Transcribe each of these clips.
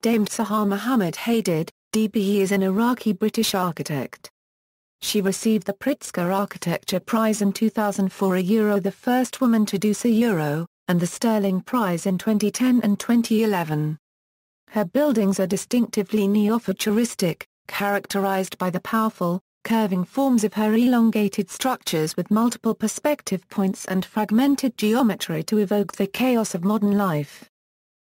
Dame Zaha Mohammad Hadid, DB is an Iraqi-British architect. She received the Pritzker Architecture Prize in 2004, the first woman to do so, and the Stirling Prize in 2010 and 2011. Her buildings are distinctively neofuturistic, characterized by the powerful, curving forms of her elongated structures with multiple perspective points and fragmented geometry to evoke the chaos of modern life.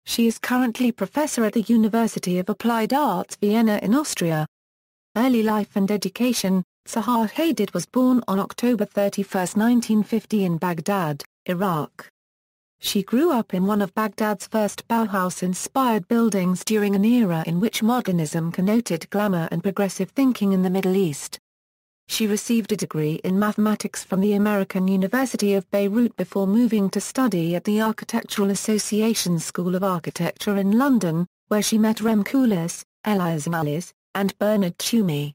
She is currently professor at the University of Applied Arts Vienna in Austria. Early life and education. Zahā Hadid was born on October 31, 1950 in Baghdad, Iraq. She grew up in one of Baghdad's first Bauhaus-inspired buildings during an era in which modernism connoted glamour and progressive thinking in the Middle East. She received a degree in mathematics from the American University of Beirut before moving to study at the Architectural Association's School of Architecture in London, where she met Rem Koolhaas, Elias Mallis, and Bernard Tschumi.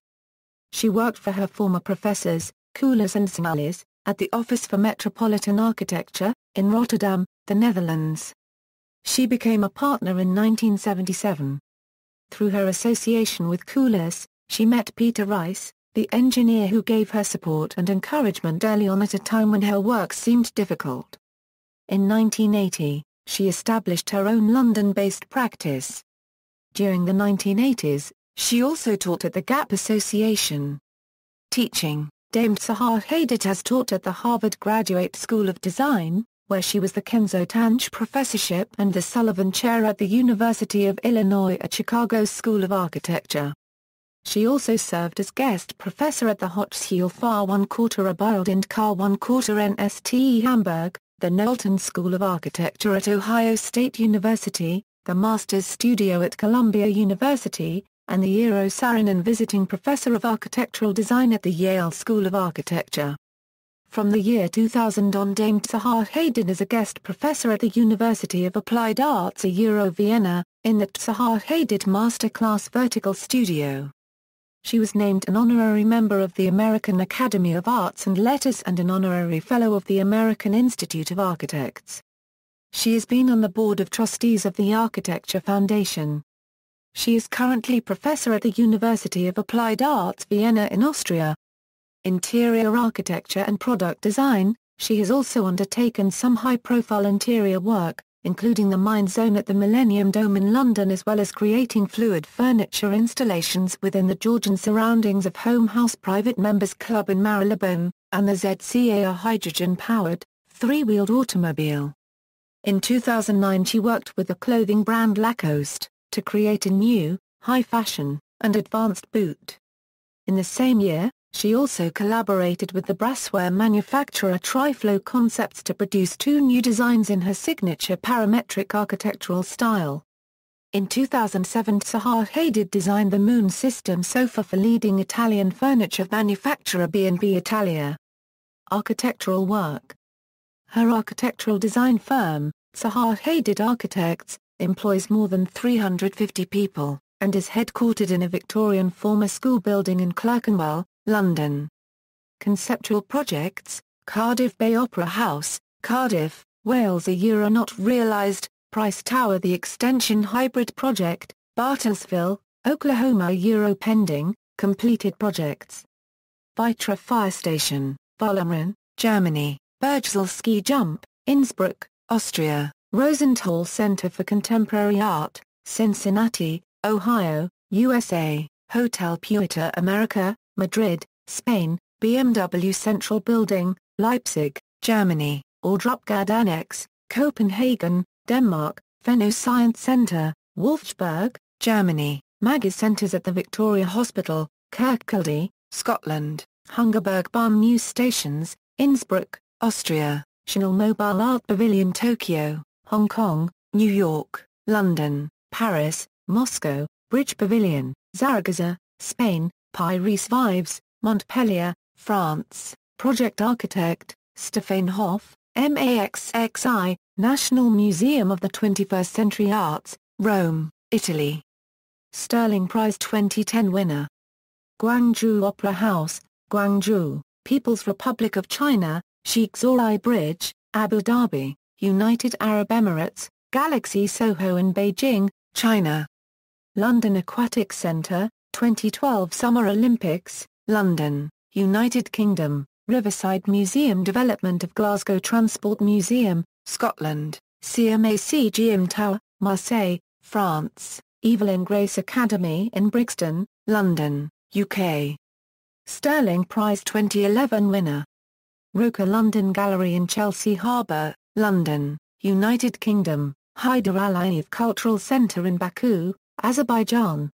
She worked for her former professors, Koolhaas and Mallis, at the Office for Metropolitan Architecture, in Rotterdam, the Netherlands. She became a partner in 1977. Through her association with Koolhaas, she met Peter Rice, the engineer who gave her support and encouragement early on at a time when her work seemed difficult. In 1980, she established her own London-based practice. During the 1980s, she also taught at the Gap Association. Teaching. Dame Zaha Hadid has taught at the Harvard Graduate School of Design, where she was the Kenzo Tange Professorship and the Sullivan Chair at the University of Illinois at Chicago's School of Architecture. She also served as guest professor at the Hochschule für Bild und Kultur NST Hamburg, the Knowlton School of Architecture at Ohio State University, the Master's Studio at Columbia University, and the Eero Saarinen Visiting Professor of Architectural Design at the Yale School of Architecture. From the year 2000 on, Dame Zaha Hadid is a guest professor at the University of Applied Arts Vienna, in the Zaha Hadid Masterclass Vertical Studio. She was named an honorary member of the American Academy of Arts and Letters and an honorary fellow of the American Institute of Architects. She has been on the board of trustees of the Architecture Foundation. She is currently professor at the University of Applied Arts Vienna in Austria. Interior architecture and product design. She has also undertaken some high-profile interior work, including the Mind Zone at the Millennium Dome in London, as well as creating fluid furniture installations within the Georgian surroundings of Home House Private Members Club in Marylebone, and the ZCAR hydrogen-powered, three-wheeled automobile. In 2009 she worked with the clothing brand Lacoste, to create a new, high-fashion, and advanced boot. In the same year, she also collaborated with the brassware manufacturer Triflow Concepts to produce two new designs in her signature parametric architectural style. In 2007 Zaha Hadid designed the Moon System sofa for leading Italian furniture manufacturer B&B Italia. Architectural work. Her architectural design firm, Zaha Hadid Architects, employs more than 350 people, and is headquartered in a Victorian former school building in Clerkenwell, London. Conceptual projects. Cardiff Bay Opera House, Cardiff, Wales not realised, Price Tower the Extension Hybrid Project, Bartlesville, Oklahoma pending, completed projects. Vitra Fire Station, Walcheren, Germany, Bergsel Ski Jump, Innsbruck, Austria, Rosenthal Center for Contemporary Art, Cincinnati, Ohio, USA, Hotel Puerto America, Madrid, Spain, BMW Central Building, Leipzig, Germany, Ordrupgade Annex, Copenhagen, Denmark, Fenno Science Center, Wolfsburg, Germany, Magis Centers at the Victoria Hospital, Kirkcaldy, Scotland, Hungerberg Barn News Stations, Innsbruck, Austria, Chanel Mobile Art Pavilion Tokyo, Hong Kong, New York, London, Paris, Moscow, Bridge Pavilion, Zaragoza, Spain, Pyrrhus Vives, Montpellier, France, Project Architect, Stefan Hoff, MAXXI, National Museum of the 21st Century Arts, Rome, Italy. Stirling Prize 2010 winner. Gwangju Opera House, Gwangju, People's Republic of China, Sheikh Zayed Bridge, Abu Dhabi, United Arab Emirates, Galaxy Soho in Beijing, China. London Aquatic Centre, 2012 Summer Olympics, London, United Kingdom, Riverside Museum development of Glasgow Transport Museum, Scotland, CMA CGM Tower, Marseille, France, Evelyn Grace Academy in Brixton, London, UK. Stirling Prize 2011 winner. Roca London Gallery in Chelsea Harbour, London, United Kingdom, Hyder Aliyev Cultural Centre in Baku, Azerbaijan.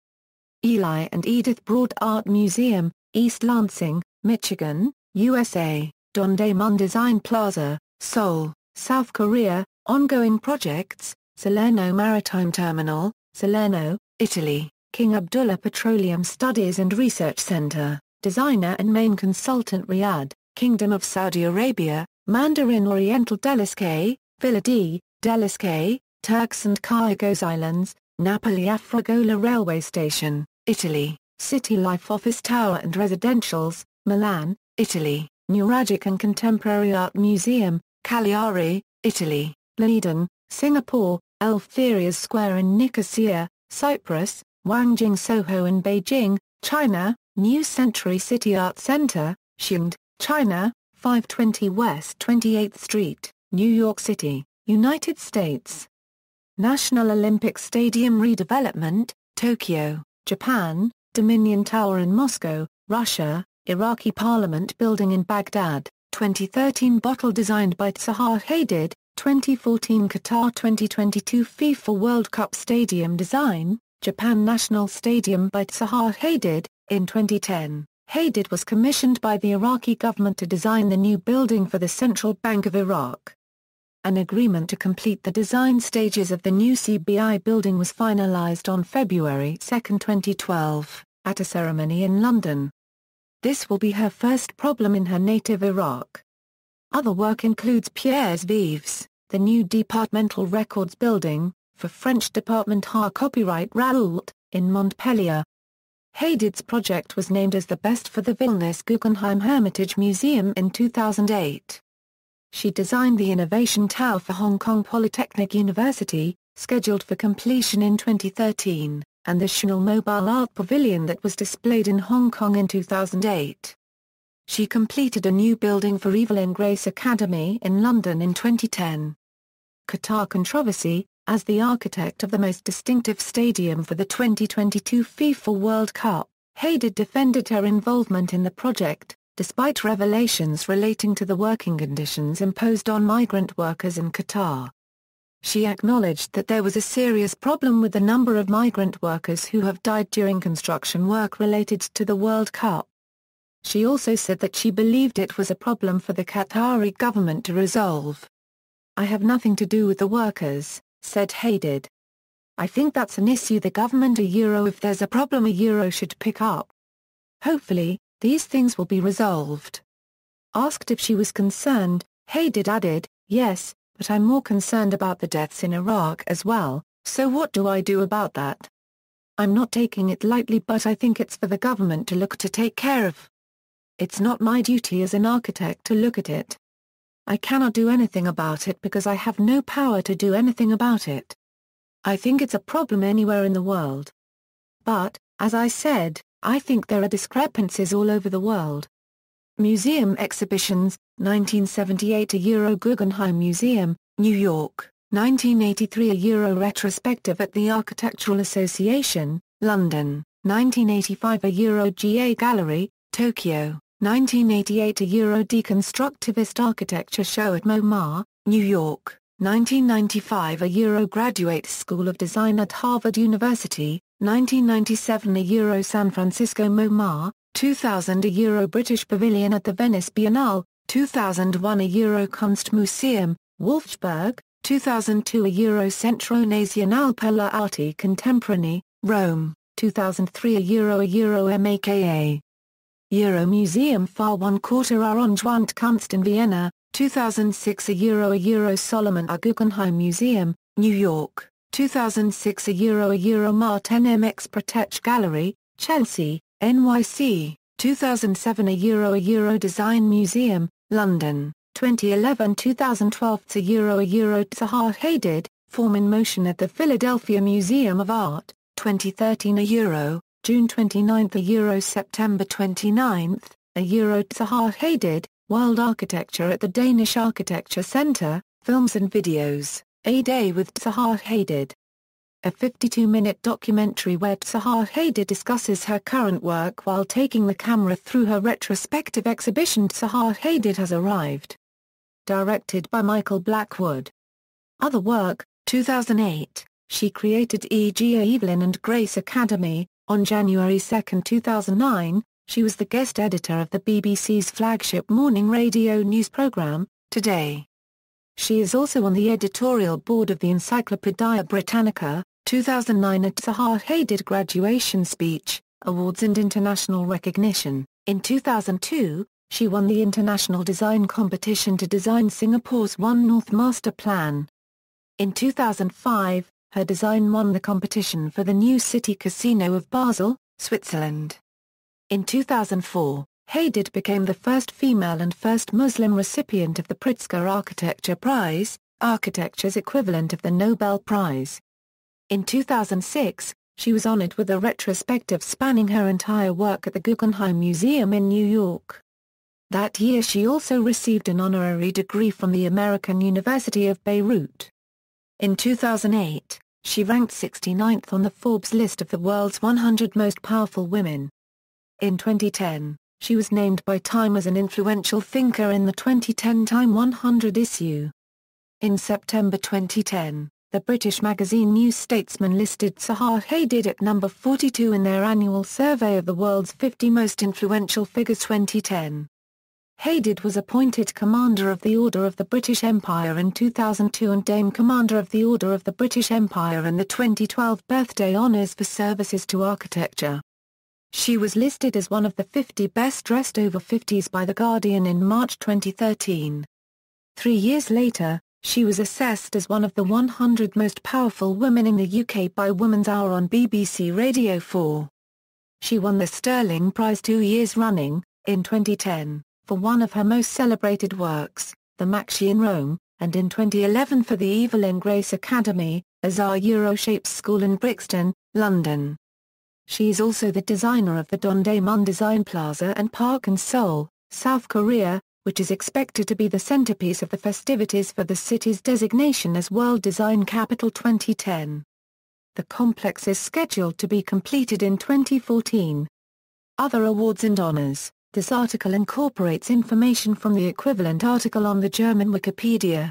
Eli and Edith Broad Art Museum, East Lansing, Michigan, USA, Dongdaemun Design Plaza, Seoul, South Korea. Ongoing projects: Salerno Maritime Terminal, Salerno, Italy, King Abdullah Petroleum Studies and Research Center, designer and main consultant Riyadh, Kingdom of Saudi Arabia, Mandarin Oriental Delisque, Villa D, Delisque, Turks and Caicos Islands, Napoli Afragola Railway Station, Italy, City Life Office Tower and Residentials, Milan, Italy, Nuragic and Contemporary Art Museum, Cagliari, Italy, Leiden, Singapore, Eleftherias Square in Nicosia, Cyprus, Wangjing Soho in Beijing, China, New Century City Art Center, Xi'an, China, 520 West 28th Street, New York City, United States. National Olympic Stadium redevelopment, Tokyo, Japan, Dominion Tower in Moscow, Russia, Iraqi Parliament Building in Baghdad, 2013 bottle designed by Zahā Hadid, 2014 Qatar 2022 FIFA World Cup Stadium design, Japan National Stadium by Zaha Hadid. In 2010, Hadid was commissioned by the Iraqi government to design the new building for the Central Bank of Iraq. An agreement to complete the design stages of the new CBI building was finalized on February 2, 2012, at a ceremony in London. This will be her first problem in her native Iraq. Other work includes Pierre's Vives, the new departmental records building, for French Department Har Copyright Raoult, in Montpellier. Hadid's project was named as the best for the Vilnius Guggenheim Hermitage Museum in 2008. She designed the Innovation Tower for Hong Kong Polytechnic University, scheduled for completion in 2013, and the Chanel Mobile Art Pavilion that was displayed in Hong Kong in 2008. She completed a new building for Evelyn Grace Academy in London in 2010. Qatar controversy: as the architect of the most distinctive stadium for the 2022 FIFA World Cup, Hadid defended her involvement in the project, despite revelations relating to the working conditions imposed on migrant workers in Qatar. She acknowledged that there was a serious problem with the number of migrant workers who have died during construction work related to the World Cup. She also said that she believed it was a problem for the Qatari government to resolve. "I have nothing to do with the workers," said Hadid. "I think that's an issue the government if there's a problem should pick up. Hopefully, these things will be resolved." Asked if she was concerned, Hadid added, "Yes, but I'm more concerned about the deaths in Iraq as well, so what do I do about that? I'm not taking it lightly, but I think it's for the government to look to take care of. It's not my duty as an architect to look at it. I cannot do anything about it because I have no power to do anything about it. I think it's a problem anywhere in the world. But, as I said, I think there are discrepancies all over the world." Museum exhibitions: 1978 a Guggenheim Museum, New York, 1983 a retrospective at the Architectural Association, London, 1985 a GA Gallery, Tokyo, 1988 a deconstructivist architecture show at MoMA, New York, 1995 a Graduate School of Design at Harvard University, 1997 a San Francisco MoMA, 2000 a British Pavilion at the Venice Biennale, 2001 a Kunstmuseum, Wolfsburg, 2002 a Centro Nazionale per l'Arte Contemporanea, Rome, 2003 a MAKA. Museum für one Quarter Arrangement Kunst in Vienna, 2006 a Solomon A Guggenheim Museum, New York, 2006 a Martin MX Pratech Gallery, Chelsea, NYC, 2007 a Design Museum, London, 2011-2012 a Zaha Hadid, Form in Motion at the Philadelphia Museum of Art, 2013 Euro, June 29 Euro September 29, Euro Zaha Hadid, World Architecture at the Danish Architecture Centre, Films and Videos, A Day with Zaha Hadid. A 52-minute documentary where Zaha Hadid discusses her current work while taking the camera through her retrospective exhibition Zaha Hadid Has Arrived. Directed by Michael Blackwood. Other work, 2008, she created E.G. Evelyn and Grace Academy. On January 2, 2009, she was the guest editor of the BBC's flagship morning radio news programme, Today. She is also on the editorial board of the Encyclopaedia Britannica, 2009 at Zaha Hadid Graduation Speech, Awards and International Recognition. In 2002, she won the International Design Competition to design Singapore's One North Master Plan. In 2005, her design won the competition for the New City Casino of Basel, Switzerland. In 2004, Hadid became the first female and first Muslim recipient of the Pritzker Architecture Prize, architecture's equivalent of the Nobel Prize. In 2006, she was honored with a retrospective spanning her entire work at the Guggenheim Museum in New York. That year she also received an honorary degree from the American University of Beirut. In 2008, she ranked 69th on the Forbes list of the world's 100 most powerful women. In 2010, she was named by Time as an influential thinker in the 2010 Time 100 issue. In September 2010, the British magazine New Statesman listed Zaha Hadid at number 42 in their annual survey of the world's 50 most influential figures 2010. Hadid was appointed Commander of the Order of the British Empire in 2002 and Dame Commander of the Order of the British Empire in the 2012 Birthday Honours for services to architecture. She was listed as one of the 50 best-dressed over 50s by The Guardian in March 2013. 3 years later, she was assessed as one of the 100 most powerful women in the UK by Woman's Hour on BBC Radio 4. She won the Stirling Prize 2 years running, in 2010, for one of her most celebrated works, The Maxi in Rome, and in 2011 for the Evelyn Grace Academy, a Zaha Euroshapes school in Brixton, London. She is also the designer of the Dongdaemun Design Plaza and Park in Seoul, South Korea, which is expected to be the centerpiece of the festivities for the city's designation as World Design Capital 2010. The complex is scheduled to be completed in 2014. Other awards and honors. This article incorporates information from the equivalent article on the German Wikipedia.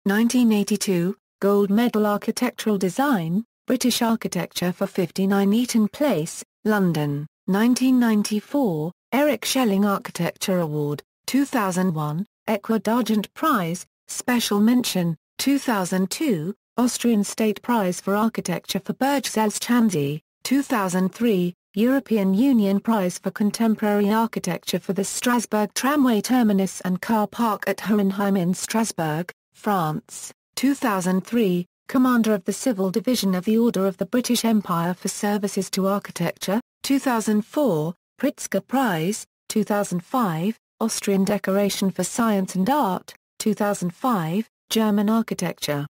1982, Gold Medal Architectural Design, British Architecture for 59 Eaton Place, London. 1994, Eric Schelling Architecture Award, 2001, Eckerd Argent Prize, Special Mention, 2002, Austrian State Prize for Architecture for Bergzelschansee, 2003, European Union Prize for Contemporary Architecture for the Strasbourg Tramway Terminus and Car Park at Hohenheim in Strasbourg, France, 2003, Commander of the Civil Division of the Order of the British Empire for Services to Architecture, 2004, Pritzker Prize, 2005, Austrian Decoration for Science and Art, 2005, German Architecture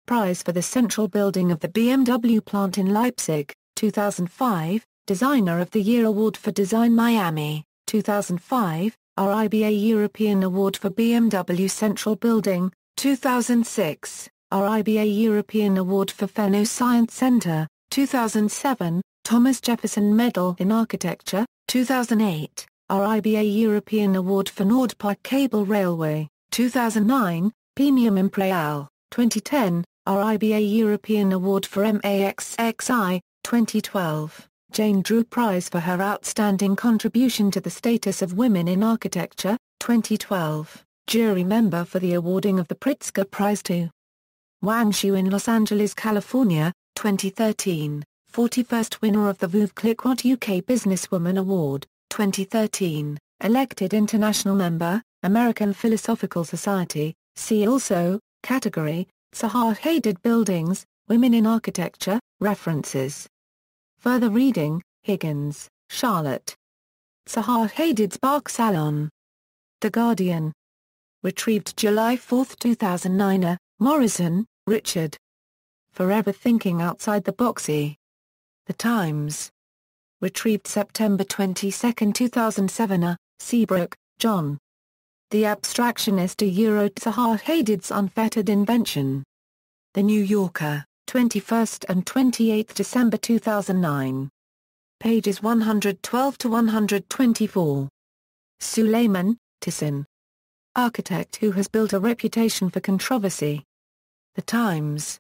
Prize for the Central Building of the BMW plant in Leipzig, 2005, Designer of the Year Award for Design Miami, 2005, RIBA European Award for BMW Central Building, 2006, RIBA European Award for Fenno Science Centre, 2007, Thomas Jefferson Medal in Architecture, 2008, RIBA European Award for Nordpark Cable Railway, 2009, Premium Imperial, 2010, RIBA European Award for MAXXI, 2012. Jane Drew Prize for her outstanding contribution to the status of women in architecture, 2012, jury member for the awarding of the Pritzker Prize to Wang Xu in Los Angeles, California, 2013, 41st winner of the Veuve Clicquot UK Businesswoman Award, 2013, elected international member, American Philosophical Society. See also, category, Zaha Hadid Buildings, Women in Architecture, References. Further reading, Higgins, Charlotte. Zaha Hadid's Bark Salon. The Guardian. Retrieved July 4, 2009. Morrison, Richard. Forever Thinking Outside the Boxy. The Times. Retrieved September 22, 2007. Seabrook, John. The Abstractionist Zahā Hadid's Unfettered Invention. The New Yorker, 21st and 28th December 2009. Pages 112 to 124. Suleiman, Tahsin. Architect who has built a reputation for controversy. The Times.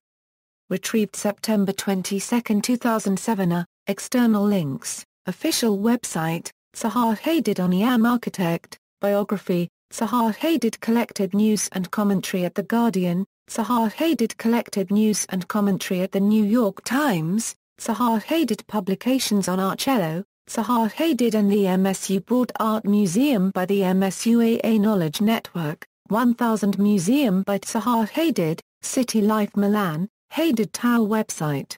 Retrieved September 22, 2007. External links, official website, Zahā Hadid on I Am Architect, biography, Zahā Hadid collected news and commentary at The Guardian, Zahā Hadid collected news and commentary at The New York Times, Zahā Hadid publications on Archello, Zahā Hadid and the MSU Broad Art Museum by the MSUAA Knowledge Network, 1000 Museum by Zaha Hadid, City Life Milan, Hadid Tower website.